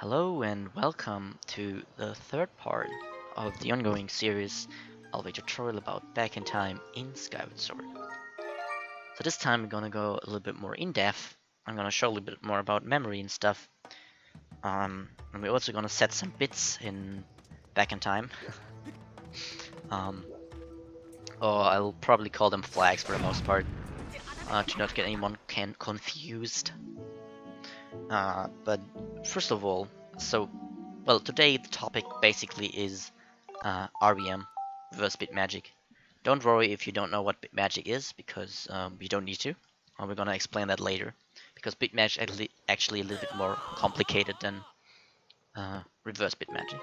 Hello and welcome to the third part of the ongoing series of a tutorial about back in time in Skyward Sword. So this time we're gonna go a little bit more in depth. I'm gonna show a little bit more about memory and stuff. And we're also gonna set some bits in back in time. um, or I'll probably call them flags for the most part, to not get anyone confused. But first of all, today the topic basically is RBM, Reverse BiTmagic. Don't worry if you don't know what BiTmagic is, because you don't need to. We're gonna explain that later, because BiTmagic actually a little bit more complicated than Reverse BiTmagic.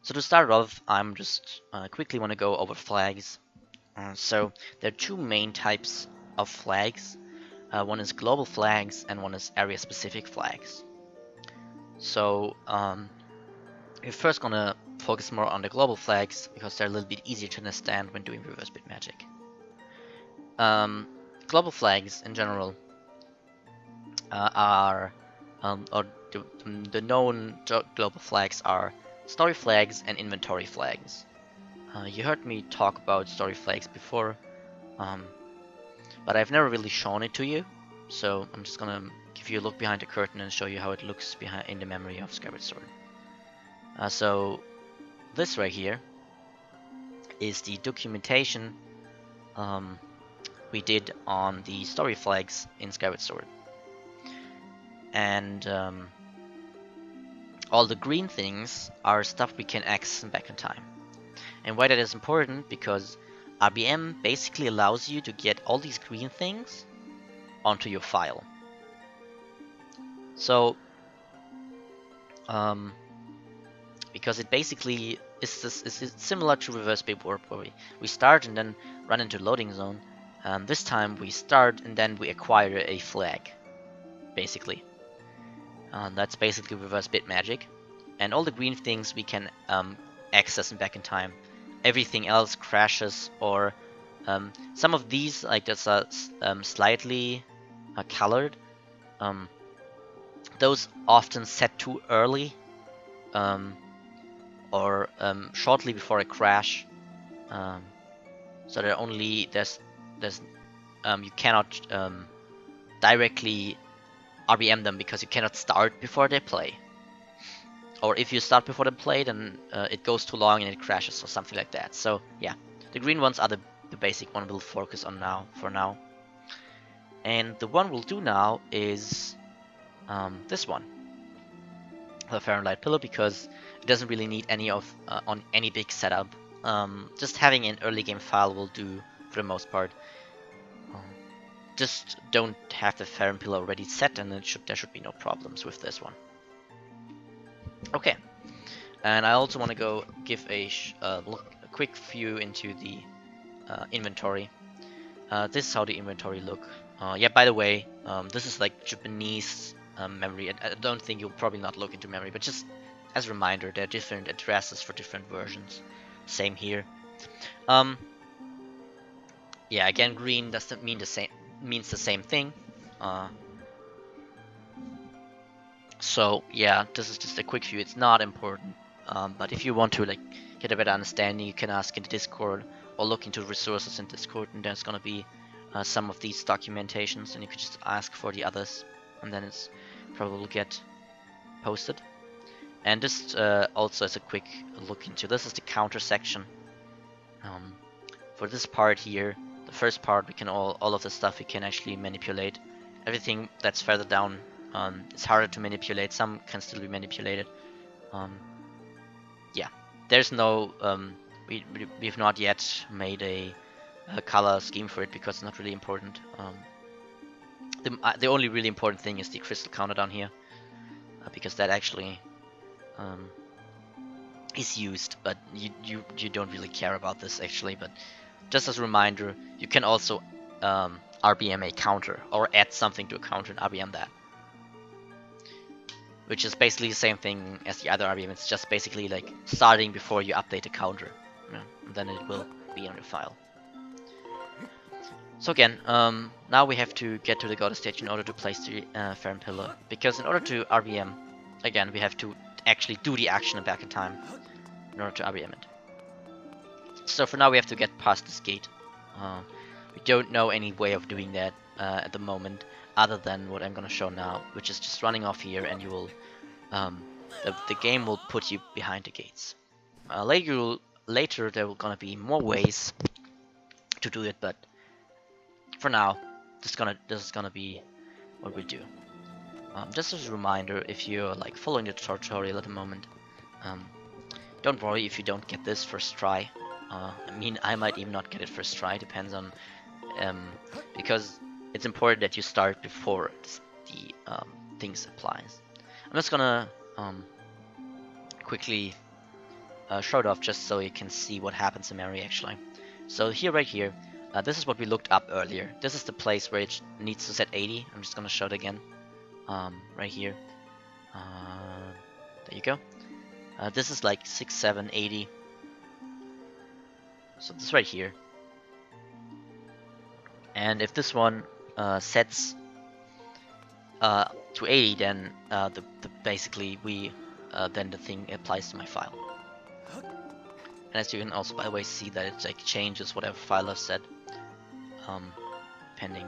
So to start off, I'm just quickly want to go over flags. So there are two main types of flags. One is global flags and one is area-specific flags. So we're first gonna focus more on the global flags because they're a little bit easier to understand when doing Reverse BiTmagic. Global flags in general are, or the known global flags are story flags and inventory flags. You heard me talk about story flags before, but I've never really shown it to you, so I'm just gonna give you a look behind the curtain and show you how it looks in the memory of Skyward Sword. So this right here is the documentation we did on the story flags in Skyward Sword. And all the green things are stuff we can access back in time. And why that is important, because RBM basically allows you to get all these green things onto your file. So, because it basically is similar to Reverse BiTmagic, where we start and then run into loading zone. This time we start and then we acquire a flag, basically. That's basically Reverse BiTmagic. And all the green things we can access back in time. Everything else crashes, or some of these, like that's slightly colored, those often set too early, or shortly before a crash. So there only there's you cannot directly RBM them because you cannot start before they play. Or if you start before they play, then it goes too long and it crashes or something like that. So yeah, the green ones are the basic one we'll focus on for now. And the one we'll do now is this one, the Fahrenheit pillow, because it doesn't really need any of on any big setup. Just having an early game file will do for the most part. Just don't have the Fahrenheit pillow already set, and there should be no problems with this one. Okay, and I also want to go give a quick view into the inventory. This is how the inventory look. Yeah, by the way, this is like Japanese memory. I don't think you'll probably not look into memory, but just as a reminder, there are different addresses for different versions. Same here. Yeah, again, green doesn't mean the same. Means the same thing. So yeah, this is just a quick view. It's not important, but if you want to like get a better understanding, you can ask in the Discord or look into resources in Discord, and there's gonna be some of these documentations, and you could just ask for the others, and then it's probably will get posted. And this also is a quick look into this is the counter section. For this part here, the first part, we can all of the stuff we can actually manipulate. Everything that's further down, it's harder to manipulate. Some can still be manipulated. Yeah, there's no we've not yet made a color scheme for it because it's not really important. The only really important thing is the crystal counter down here, because that actually is used, but you don't really care about this actually. But just as a reminder, you can also RBM a counter or add something to a counter and RBM that, which is basically the same thing as the other RBM. It's just basically like starting before you update the counter, and then it will be on your file. So again, now we have to get to the goddess stage in order to place the Farron pillar. Because in order to RBM, again, we have to actually do the action back in time in order to RBM it. So for now we have to get past this gate. We don't know any way of doing that at the moment, other than what I'm gonna show now, which is just running off here, and you will, the game will put you behind the gates. Later there will gonna be more ways to do it, but for now, this is gonna be what we do. Just as a reminder, if you're like following the tutorial at the moment, don't worry if you don't get this first try. I mean, I might even not get it first try, depends on, because it's important that you start before the things applies. I'm just gonna quickly show it off just so you can see what happens in memory actually. So here, right here, this is what we looked up earlier. This is the place where it needs to set 80. I'm just gonna show it again. Right here. There you go. This is like 6, 7, 80. So this right here. And if this one sets to 80, then basically then the thing applies to my file. And as you can also, by the way, see that it like changes whatever file I've set, pending.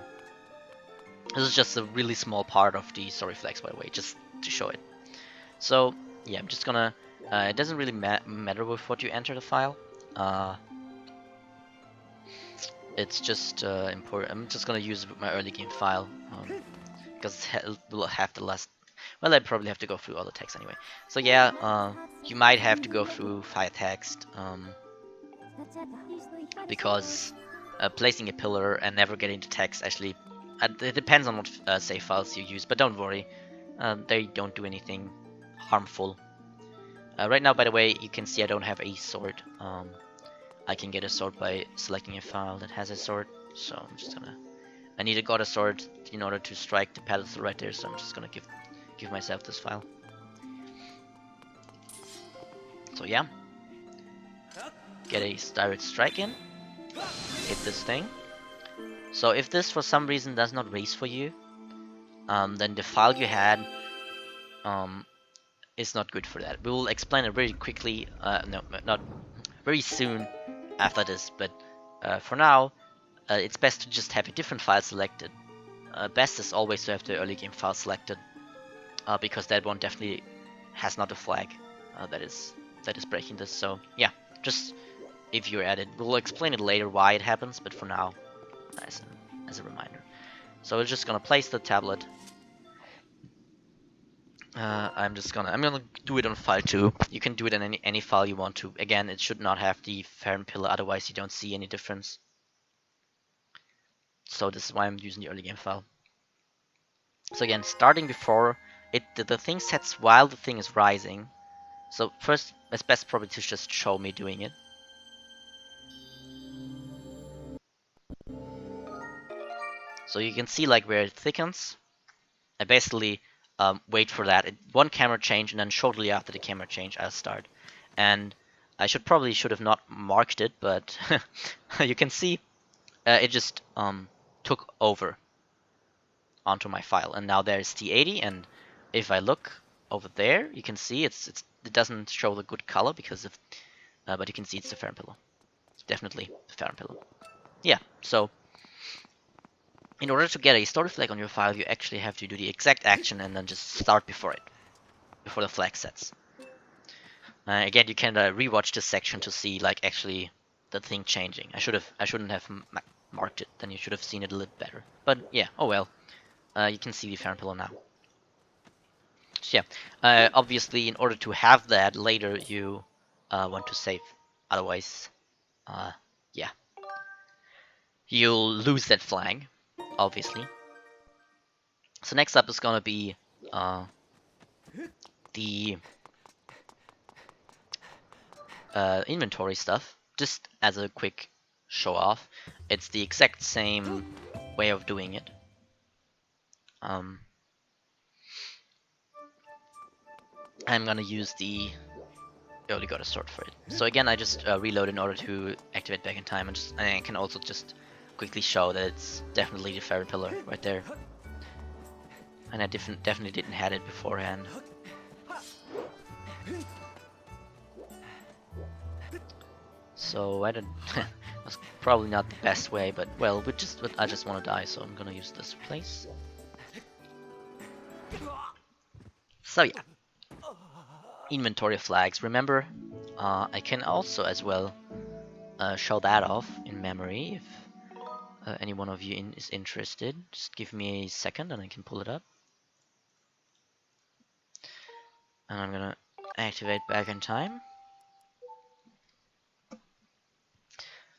This is just a really small part of the story flags, by the way, just to show it. So yeah, I'm just gonna. It doesn't really matter with what you enter the file. It's just important. I'm just gonna use my early game file because it will have the last. Well, I probably have to go through all the text anyway. So yeah, you might have to go through file text because placing a pillar and never getting to text actually, it depends on what save files you use. But don't worry, they don't do anything harmful. Right now, by the way, you can see I don't have a sword. I can get a sword by selecting a file that has a sword. So I'm just gonna. I need a goddess sword in order to strike the pedestal right there. So I'm just gonna give myself this file. So yeah, get a direct strike in, hit this thing. So if this for some reason does not raise for you, then the file you had is not good for that. We will explain it very quickly, no, not very soon after this, but for now, it's best to just have a different file selected. Best is always to have the early game file selected, because that one definitely has not a flag that is breaking this. So yeah, just if you're at it, we'll explain it later why it happens, but for now, as a reminder. So we're just gonna place the tablet. I'm gonna do it on file 2. You can do it in any file you want to. Again, it should not have the Farron pillar, otherwise you don't see any difference. So this is why I'm using the early game file. So again, starting before the thing sets while the thing is rising. So first, it's best probably to just show me doing it. So you can see like where it thickens. I basically wait for that. One camera change, and then shortly after the camera change, I'll start. And I should have not marked it, but you can see it just took over onto my file, and now there's T80. And if I look over there, you can see it doesn't show the good color because of, but you can see it's the Farron pillar. It's definitely the Farron pillar. Yeah. So in order to get a story flag on your file, you actually have to do the exact action and then just start before it, before the flag sets. Again, you can rewatch this section to see like actually the thing changing. I shouldn't have marked it. Then you should have seen it a little better. But yeah, oh well. You can see the Farron pillar now. So yeah, obviously in order to have that later, you want to save. Otherwise, yeah, you'll lose that flag, obviously. So next up is gonna be the inventory stuff. Just as a quick show off, it's the exact same way of doing it. I'm gonna use the early goddess sword for it. So again, I just reload in order to activate back in time, and I can also just quickly show that it's definitely the ferret pillar right there. And I definitely didn't had it beforehand. So I don't. That's probably not the best way, but well, I just want to die, so I'm gonna use this place. So yeah, inventory flags. Remember, I can also as well show that off in memory if any one of you is interested. Just give me a second and I can pull it up. And I'm gonna activate back in time.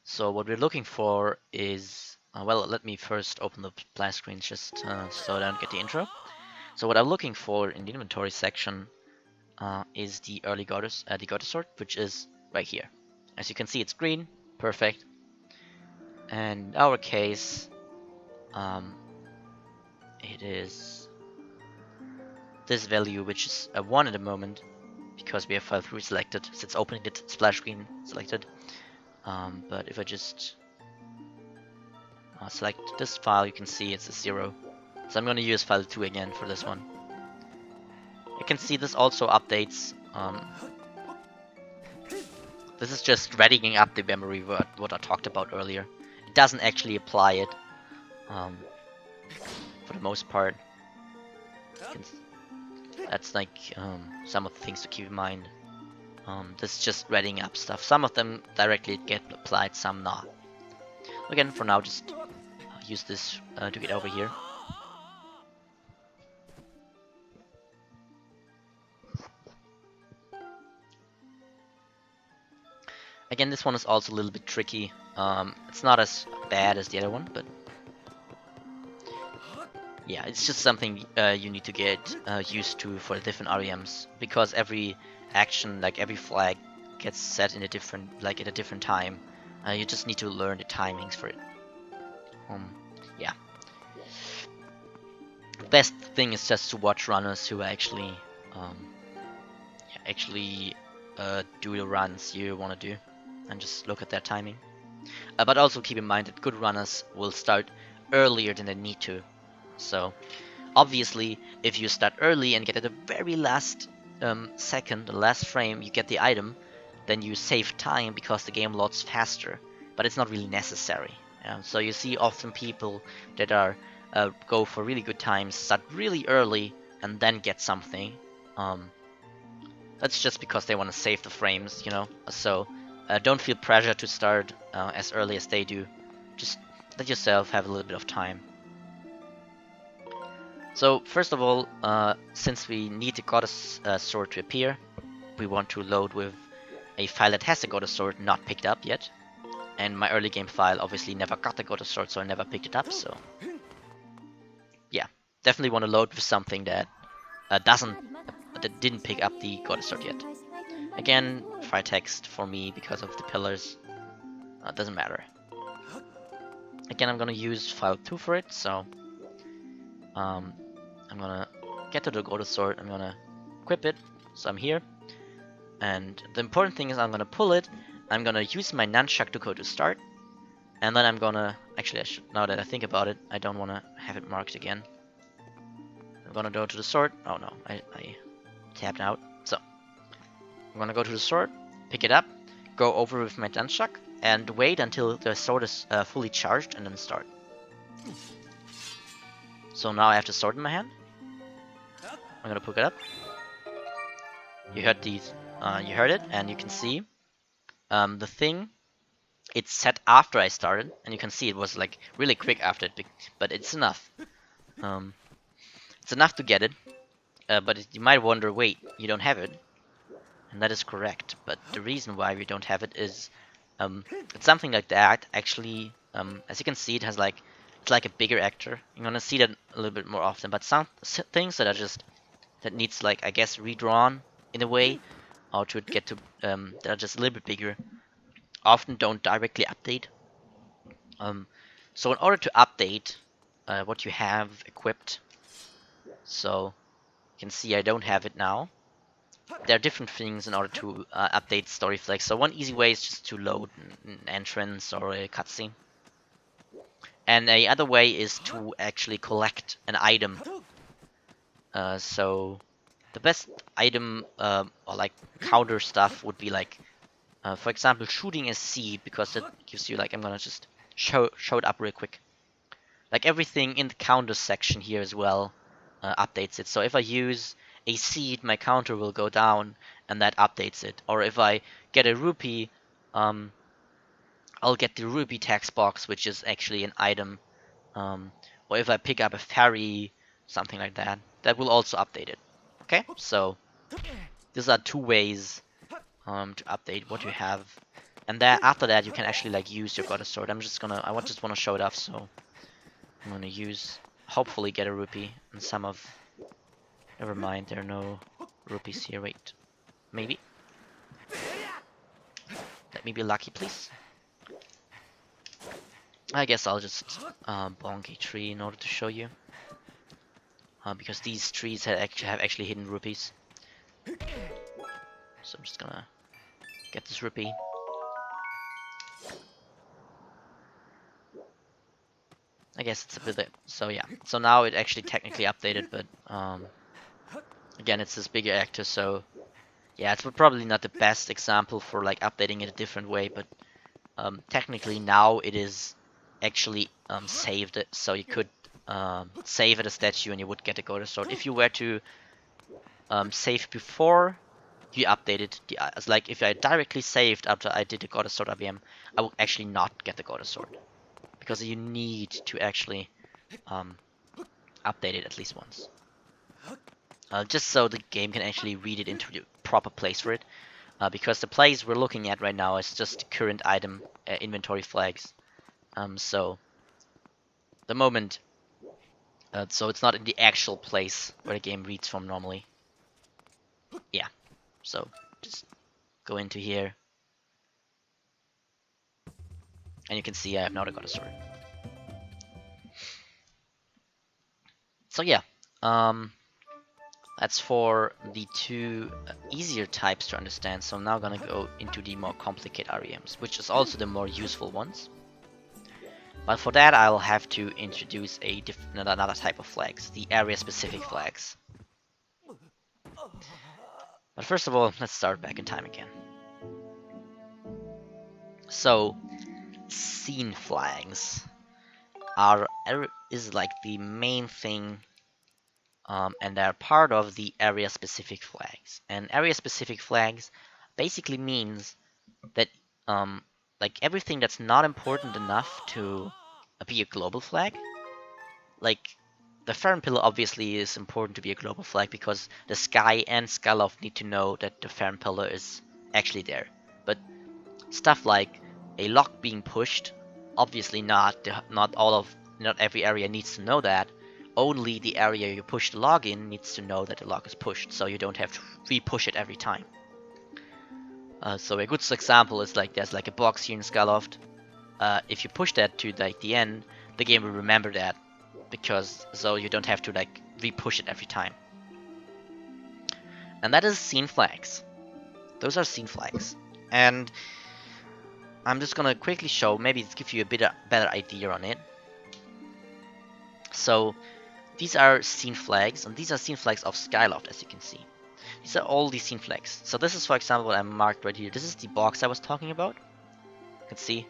So what we're looking for is, well, let me first open the splash screen just so I don't get the intro. So what I'm looking for in the inventory section is the early goddess sword, which is right here. As you can see, it's green, perfect. And in our case, it is this value, which is a 1 at the moment, because we have file 3 selected, so it's opening the splash screen selected. But if I just select this file, you can see it's a 0. So I'm going to use file 2 again for this one. You can see this also updates. This is just readying up the memory, what I talked about earlier. It doesn't actually apply it for the most part. That's like some of the things to keep in mind. This is just readying up stuff. Some of them directly get applied, some not. Again, for now, just use this to get over here. Again, this one is also a little bit tricky. It's not as bad as the other one, but yeah, it's just something you need to get used to for the different REMs, because every action, like every flag, gets set in a different, like at a different time. You just need to learn the timings for it. Yeah. The best thing is just to watch runners who actually, do the runs you want to do, and just look at their timing. But also keep in mind that good runners will start earlier than they need to. So obviously, if you start early and get at the very last second, the last frame, you get the item, then you save time because the game loads faster. But it's not really necessary. So you see often people that are go for really good times, start really early, and then get something. That's just because they want to save the frames, you know. So don't feel pressure to start as early as they do. Just let yourself have a little bit of time. So first of all, since we need the goddess sword to appear, we want to load with a file that has the goddess sword not picked up yet. And my early game file obviously never got the goddess sword, so I never picked it up. So yeah, definitely want to load with something that didn't pick up the goddess sword yet. Again, fire text for me because of the pillars. Doesn't matter. Again, I'm gonna use file 2 for it, so I'm gonna get to the goddess sword, I'm gonna equip it, so I'm here. And the important thing is I'm gonna pull it, I'm gonna use my nunchuck to go to start, and then I'm gonna, actually now that I think about it, I don't wanna have it marked again. I'm gonna go to the sword, oh no, I tapped out. So, I'm gonna go to the sword, pick it up, go over with my nunchuck, and wait until the sword is fully charged, and then start. So now I have the sword in my hand. I'm gonna pick it up. You heard these, you heard it, and you can see the thing. It's set after I started, and you can see it was like really quick after it, but it's enough. It's enough to get it. But you might wonder, wait, you don't have it, and that is correct. But the reason why we don't have it is it's something like that. Actually, as you can see, it's like a bigger actor. You're gonna see that a little bit more often. But some things that are just that needs, like, I guess, redrawn in a way, or to get to that are just a little bit bigger, often don't directly update. So in order to update what you have equipped, so you can see I don't have it now. There are different things in order to update Storyflag. So one easy way is just to load an entrance or a cutscene. And a other way is to actually collect an item. So the best item or like counter stuff would be like, for example, shooting a seed, because it gives you like, I'm gonna just show it up real quick. Like everything in the counter section here as well updates it. So if I use a seed, my counter will go down, and that updates it. Or if I get a rupee, I'll get the rupee text box, which is actually an item. Or if I pick up a fairy, something like that, that will also update it. Okay, so these are two ways to update what you have, and then after that you can actually like use your goddess sword. I just want to show it off, so I'm gonna use, hopefully get a rupee and some of. Never mind, there are no rupees here. Wait, maybe. Let me be lucky, please. I guess I'll just bonk a tree in order to show you, because these trees have actually hidden rupees. So I'm just gonna get this rupee. I guess it's a bit. So yeah. So now it actually technically updated, but again, it's this bigger actor. So yeah, it's probably not the best example for like updating it a different way, but technically now it is actually saved it. So you could save it a statue and you would get a goddess sword. If you were to save before you updated the, like if I directly saved after I did the goddess sword RBM, I would actually not get the goddess sword, because you need to actually update it at least once, just so the game can actually read it into the proper place for it, because the place we're looking at right now is just current item inventory flags, so the moment, so it's not in the actual place where the game reads from normally. Yeah, so just go into here and you can see I have now got a sword. So yeah, that's for the two easier types to understand. So I'm now gonna go into the more complicated REMs, which is also the more useful ones. But for that I'll have to introduce another type of flags, the area-specific flags. But first of all, let's start back in time again. So, scene flags is like the main thing, and they're part of the area-specific flags. And area-specific flags basically means that like everything that's not important enough to be a global flag, like the Farron pillar obviously is important to be a global flag because the sky and Skyloft need to know that the Farron pillar is actually there. But stuff like a lock being pushed, obviously not every area needs to know that. Only the area you push the log in needs to know that the log is pushed, so you don't have to re-push it every time. So a good example is like there's like a box here in Skyloft. If you push that to like the end, the game will remember that, because so you don't have to like re-push it every time. And that is scene flags. Those are scene flags. And I'm just gonna quickly show, maybe give you a better idea on it. So these are scene flags, and these are scene flags of Skyloft, as you can see. These are all these scene flags. So this is, for example, what I marked right here. This is the box I was talking about. You can see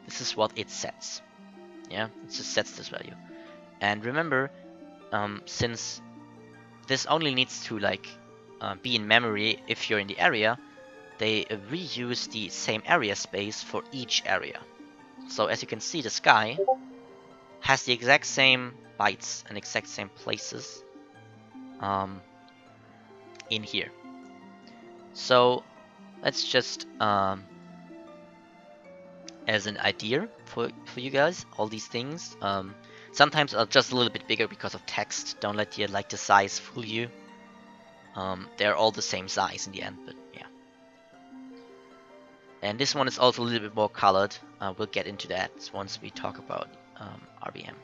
this is what it sets. Yeah, it just sets this value. And remember, since this only needs to like be in memory if you're in the area, they reuse the same area space for each area. So as you can see, the sky has the exact same bytes and exact same places in here. So let's just as an idea for you guys, all these things sometimes are just a little bit bigger because of text. Don't let the size fool you. They're all the same size in the end, but yeah. And this one is also a little bit more colored. We'll get into that once we talk about RBM.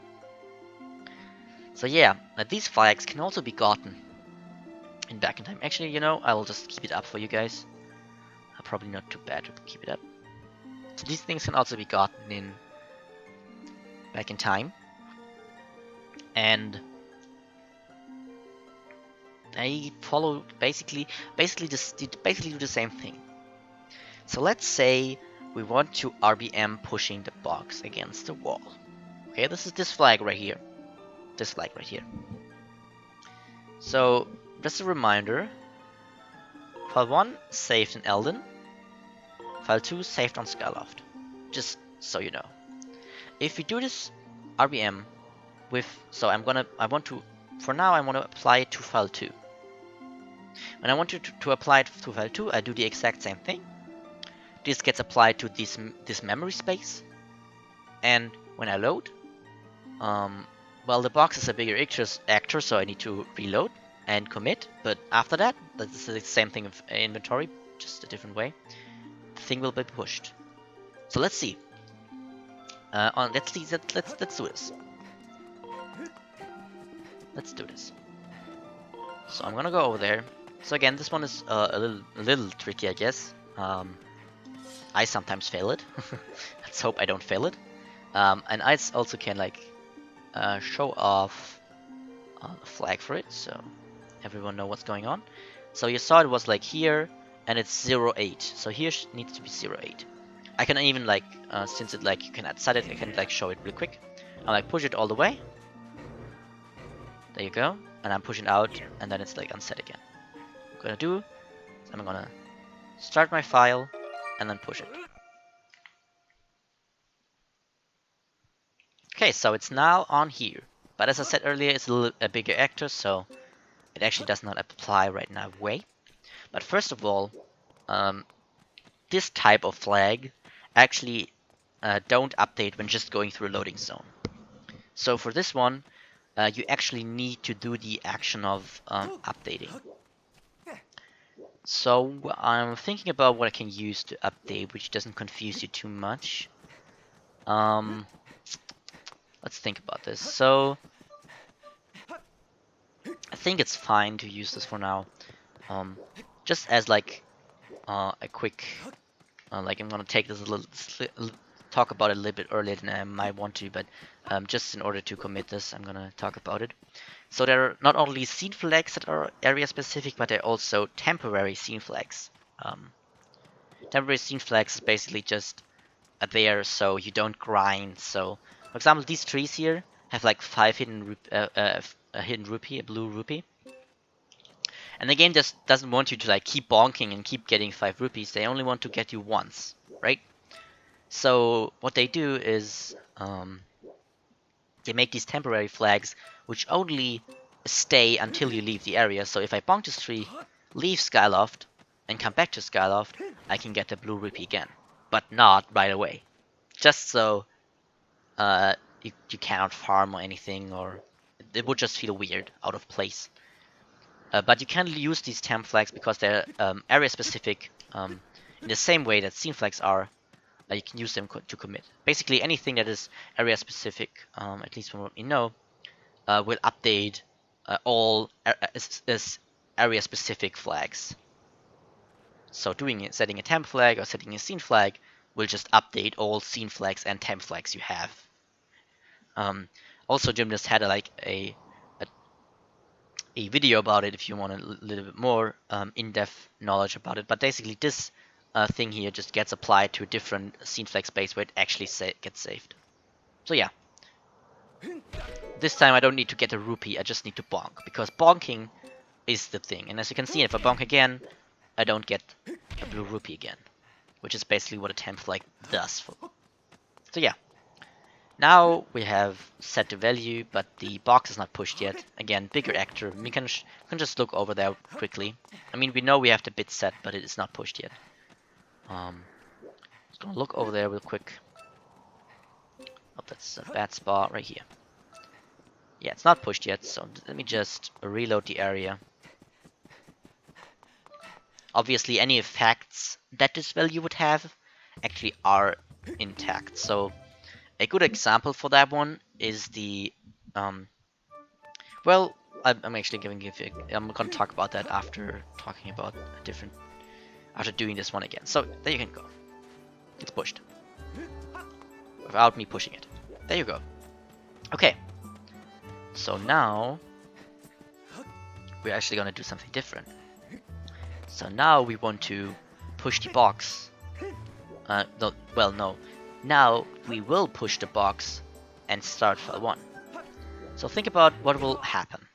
So yeah, these flags can also be gotten in back in time. Actually, I will just keep it up for you guys. Probably not too bad to keep it up. So these things can also be gotten in back in time, and I follow basically do the same thing. So let's say we want to RBM pushing the box against the wall. Okay, this is this flag right here. This flag right here. So just a reminder, file 1 saved in Eldon, file 2 saved on Skyloft. Just so you know. If we do this RBM with, so I want to apply it to file 2. When I want to apply it to file 2, I do the exact same thing. This gets applied to this memory space, and when I load, well, the box is a bigger actor, so I need to reload and commit. But after that, that's the same thing with inventory, just a different way. The thing will be pushed. So let's see. Let's do this. Let's do this. So I'm gonna go over there. So again, this one is a little tricky, I guess. I sometimes fail it. Let's hope I don't fail it. And I also can like show off a flag for it, so everyone know what's going on. So you saw it was like here, and it's 0.8. So here needs to be 0.8. I can even like, since it like you can set it, I can like show it real quick. I like push it all the way. There you go. And I'm pushing out, and then it's like unset again. What I'm gonna do, I'm gonna start my file, and then push it. Okay, so it's now on here. But as I said earlier, it's a bigger actor, so it actually does not apply right now way. But first of all, this type of flag actually don't update when just going through a loading zone. So for this one, you actually need to do the action of updating. So I'm thinking about what I can use to update, which doesn't confuse you too much. Let's think about this. So I think it's fine to use this for now. Just as like a quick, like I'm gonna take this a little, talk about it a little bit earlier than I might want to, but just in order to commit this, I'm gonna talk about it. So there are not only scene flags that are area specific, but there are also temporary scene flags. Temporary scene flags is basically just there so you don't grind. So, for example, these trees here have like 5 hidden a hidden rupee, a blue rupee. And the game just doesn't want you to like keep bonking and keep getting 5 rupees. They only want to get you once, right? So what they do is they make these temporary flags which only stay until you leave the area. So if I bonk this tree, leave Skyloft, and come back to Skyloft, I can get the blue rupee again. But not right away. Just so you cannot farm or anything, or it would just feel weird, out of place. But you can use these temp flags because they're area specific in the same way that scene flags are. You can use them to commit. Basically anything that is area specific, at least from what we know, will update all area specific flags. So setting a temp flag or setting a scene flag will just update all scene flags and temp flags you have. Also, Jim just had a video about it if you want a little bit more in-depth knowledge about it. But basically, this thing here just gets applied to a different scene flag space where it actually gets saved. So yeah, this time I don't need to get a rupee, I just need to bonk, because bonking is the thing. And as you can see, if I bonk again, I don't get a blue rupee again, which is basically what a temp flag does. So yeah. Now we have set the value, but the box is not pushed yet. Again, bigger actor. We can just look over there quickly. I mean, we know we have the bit set, but it is not pushed yet. Just gonna look over there real quick. Oh, that's a bad spot right here. Yeah, it's not pushed yet, so let me just reload the area. Obviously, any effects that this value would have actually are intact. So a good example for that one is the, well, I'm actually I'm going to talk about that after talking about after doing this one again. So there you can go. It's pushed. Without me pushing it. There you go. Okay, so now we're actually gonna do something different. So now we want to push the box. No, well, no. Now we will push the box and start file 1. So think about what will happen.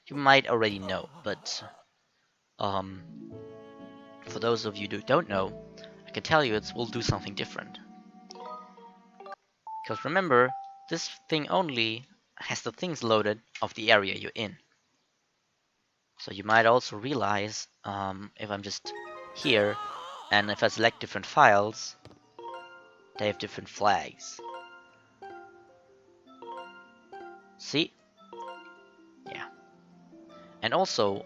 You might already know, but for those of you who don't know, I can tell you we'll do something different. Because remember, this thing only has the things loaded of the area you're in. So you might also realize if I'm just here and if I select different files, they have different flags. See? Yeah. And also,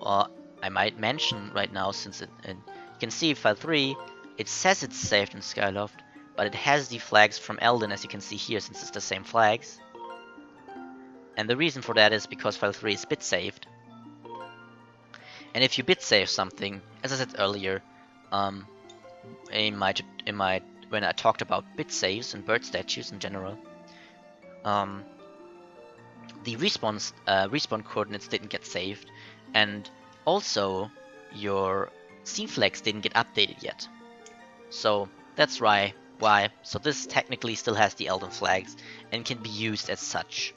I might mention right now, since you can see file 3, it says it's saved in Skyloft, but it has the flags from Elden, as you can see here, since it's the same flags. And the reason for that is because file 3 is bit saved. And if you bit save something, as I said earlier, when I talked about bit saves and bird statues in general, the respawn coordinates didn't get saved, and also your scene flags didn't get updated yet. So that's why. So this technically still has the Elden flags and can be used as such.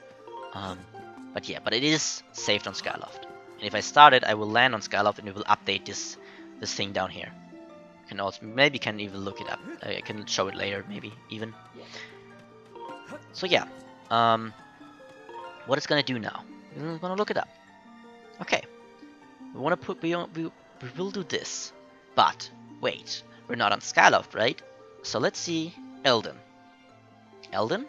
But it is saved on Skyloft. And if I start it, I will land on Skyloft and it will update this thing down here. You can also can even look it up. I can show it later, maybe even. So yeah, what it's gonna do now? We're gonna look it up. Okay, we will do this, but wait, we're not on Skyloft, right? So let's see Elden. Elden?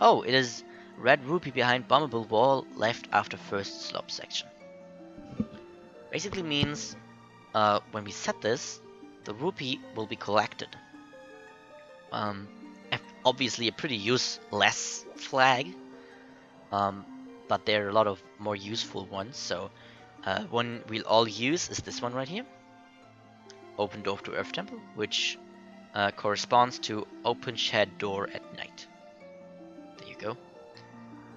Oh, it is red rupee behind bombable wall left after first slope section. Basically means when we set this, the rupee will be collected. Obviously a pretty useless flag, but there are a lot of more useful ones. So one we'll all use is this one right here. Open door to Earth Temple, which corresponds to open shed door at night. There you go.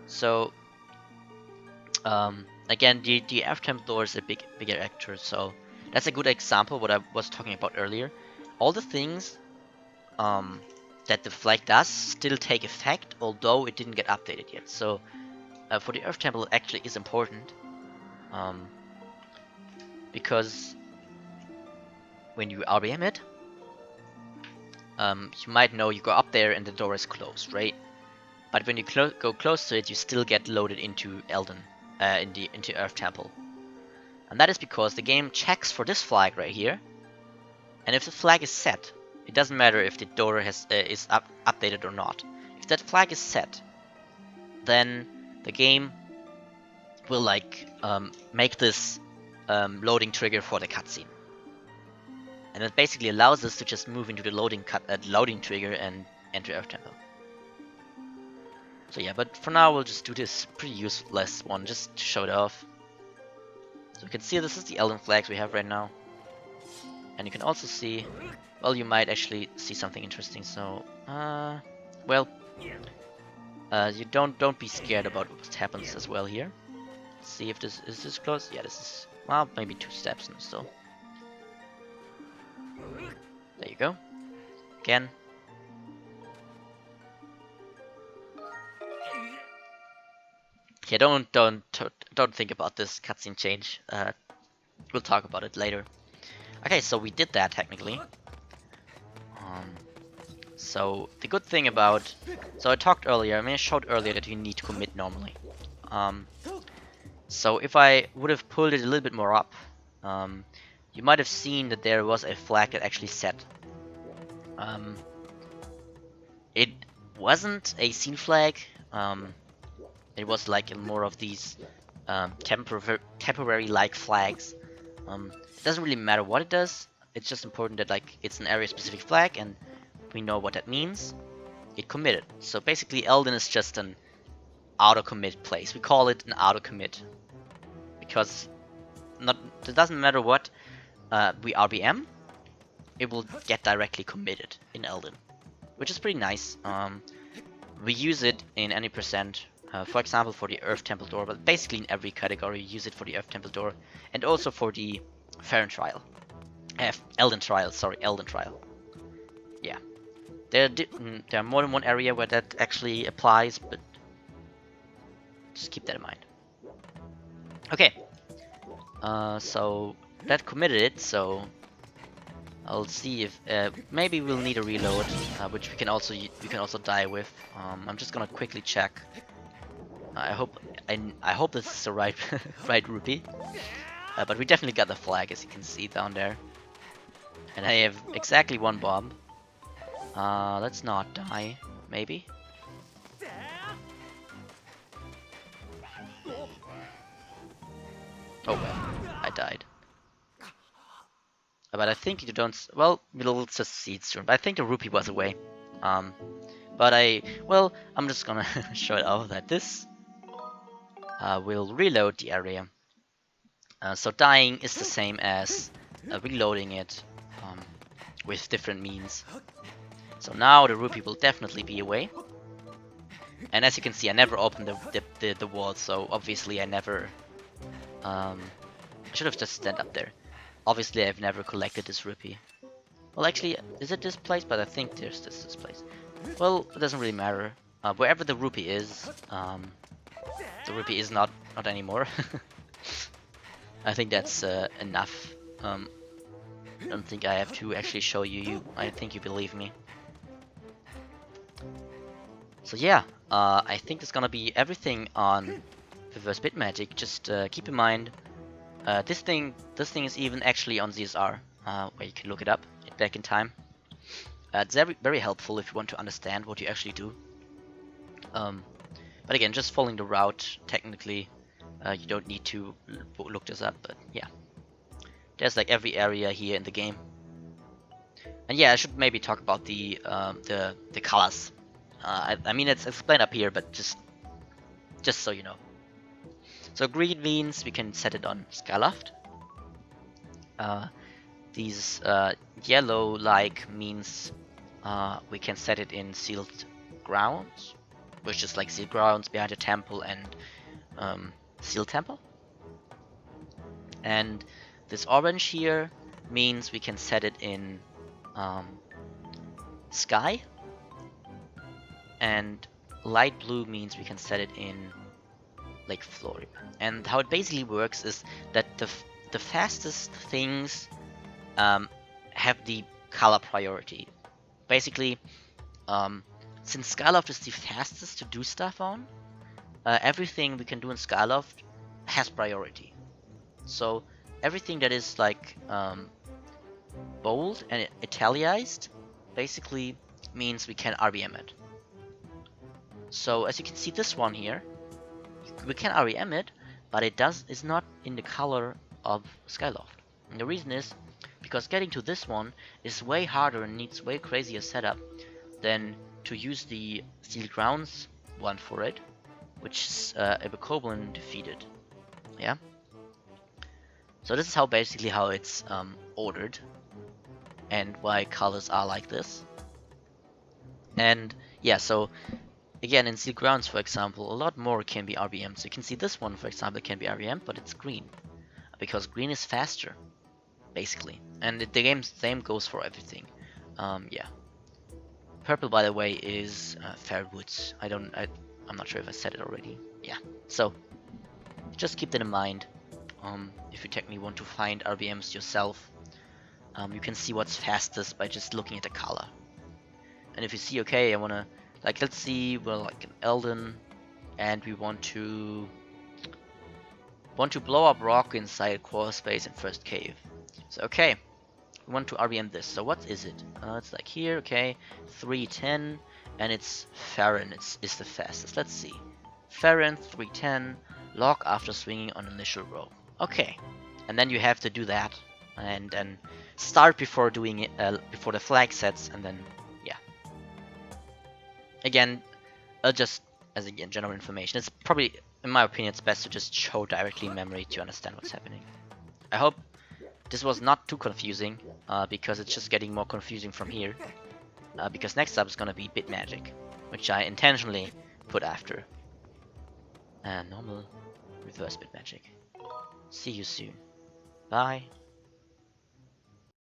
So again, the Earth Temple door is a bigger actor, so that's a good example of what I was talking about earlier. All the things that the flag does still take effect, although it didn't get updated yet. So for the Earth Temple, it actually is important, because when you RBM it, you might know you go up there and the door is closed, right? But when you go close to it, you still get loaded into Elden, into Earth Temple, and that is because the game checks for this flag right here, and if the flag is set, it doesn't matter if the door is updated or not. If that flag is set, then the game will make this loading trigger for the cutscene, and it basically allows us to just move into the loading trigger and enter Earth Temple. So yeah, but for now we'll just do this pretty useless one just to show it off. So you can see this is the Elden flags we have right now, and you can also see, well, you might actually see something interesting. So you don't be scared about what happens as well here. Let's see if this is close. Yeah, this is, well, maybe 2 steps and still. There you go. Again. Yeah, don't think about this cutscene change. We'll talk about it later. Okay, so we did that technically. So the good thing about, so I showed earlier that you need to commit normally. So if I would have pulled it a little bit more up, you might have seen that there was a flag that actually set. It wasn't a scene flag. It was like more of these temporary like flags. It doesn't really matter what it does. It's just important that it's an area specific flag and we know what that means. It committed. So basically Elden is just an auto commit place. We call it an auto commit because it doesn't matter what we RBM, it will get directly committed in Elden, which is pretty nice. We use it in any percent For example, for the Earth Temple door, but basically in every category you use it for the Earth Temple door, and also for the Farron Trial. Elden Trial, sorry, Elden Trial. Yeah. There are more than one area where that actually applies, but just keep that in mind. Okay. So that committed it, so I'll see if maybe we'll need a reload, which we can also die with. I'm just gonna quickly check. I hope this is the right right rupee, but we definitely got the flag, as you can see down there, and I have exactly one bomb. Let's not die, maybe. Oh well, I died. But I think you don't. Well, we'll just see it soon. But I think the rupee was away. But I'm just gonna show it off that this will reload the area. So dying is the same as reloading it with different means. So now the rupee will definitely be away. And as you can see, I never opened the wall, so obviously I never. I should have just stand up there. Obviously, I've never collected this rupee. Well, actually, is it this place? But I think there's this place. Well, it doesn't really matter. Wherever the rupee is not anymore. I think that's enough. I don't think I have to actually show you. I think you believe me. So yeah, I think that's gonna be everything on Reverse BiTmagic. Just keep in mind, this thing is even actually on ZSR, where you can look it up back in time. It's very helpful if you want to understand what you actually do. But again, just following the route, technically, you don't need to look this up. But yeah, there's like every area here in the game. And yeah, I should maybe talk about the colors. I mean, it's explained up here, but just so you know. So green means we can set it on Skyloft. These yellow-like means we can set it in sealed grounds, which is like sealed grounds behind the temple and sealed temple. And this orange here means we can set it in sky, and light blue means we can set it in Lake Florida. And how it basically works is that the fastest things have the color priority. Basically, since Skyloft is the fastest to do stuff on, everything we can do in Skyloft has priority. So everything that is like bold and italicized basically means we can RBM it. So as you can see, this one here, we can REM it, but it's not in the color of Skyloft. And the reason is because getting to this one is way harder and needs way crazier setup than to use the Sealed Grounds one for it, which is Ebekoblin defeated. Yeah. So this is how basically how it's ordered, and why colors are like this. And yeah, so again, in Sealed Grounds, for example, a lot more can be RBM. So you can see this one, for example, can be RBM, but it's green. Because green is faster, basically. And the game's same goes for everything. Yeah. Purple, by the way, is Fairwoods. I'm not sure if I said it already. Yeah. So, just keep that in mind. If you technically want to find RBMs yourself, you can see what's fastest by just looking at the color. And if you see, okay, I wanna, like, let's see, well, like an Elden, and we want to blow up rock inside crawl space in first cave. So okay, we want to RBM this. So what is it? It's like here, okay, 310, and it's Farron. It's the fastest. Let's see, Farron 310, lock after swinging on initial row. Okay, and then you have to do that, and then start before doing it, before the flag sets, and then yeah. Again, just as again general information, it's probably, in my opinion, it's best to just show directly in memory to understand what's happening. I hope this was not too confusing, because it's just getting more confusing from here. Because next up is gonna be BiTmagic, which I intentionally put after. and normal reverse BiTmagic. See you soon. Bye.